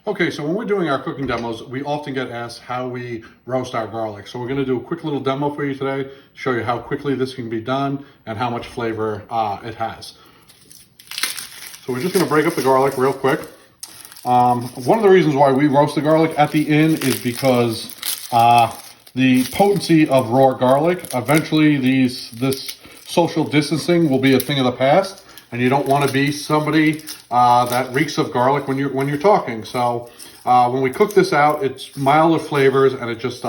Okay, so when we're doing our cooking demos, we often get asked how we roast our garlic. So we're gonna do a quick little demo for you today to show you how quickly this can be done and how much flavor it has. So we're just gonna break up the garlic real quick. One of the reasons why we roast the garlic at the end is because the potency of raw garlic, eventually this social distancing will be a thing of the past. And you don't want to be somebody that reeks of garlic when you're talking. So when we cook this out, it's milder flavors and it just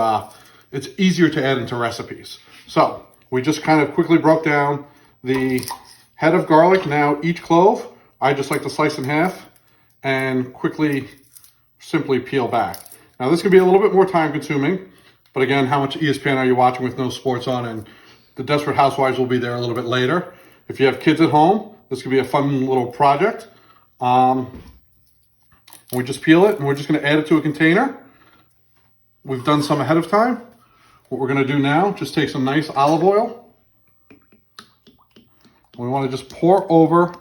it's easier to add into recipes. So we just kind of quickly broke down the head of garlic. Now each clove, I just like to slice in half and quickly, simply peel back. Now this can be a little bit more time consuming, but again, how much ESPN are you watching with no sports on? And the Desperate Housewives will be there a little bit later. If you have kids at home, this could be a fun little project. We just peel it and we're just gonna add it to a container. We've done some ahead of time. What we're gonna do now, just take some nice olive oil. We wanna just pour over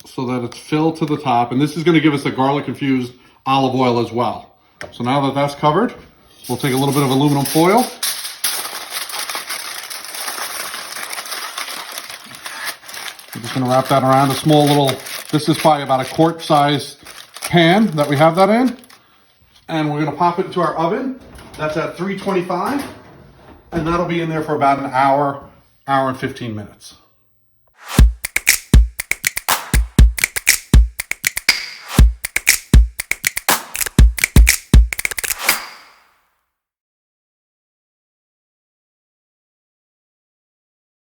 so that it's filled to the top. And this is gonna give us a garlic infused olive oil as well. So now that that's covered, we'll take a little bit of aluminum foil. I'm just gonna wrap that around a small little, this is probably about a quart size pan that we have that in. And we're gonna pop it into our oven. That's at 325. And that'll be in there for about an hour, hour and 15 minutes.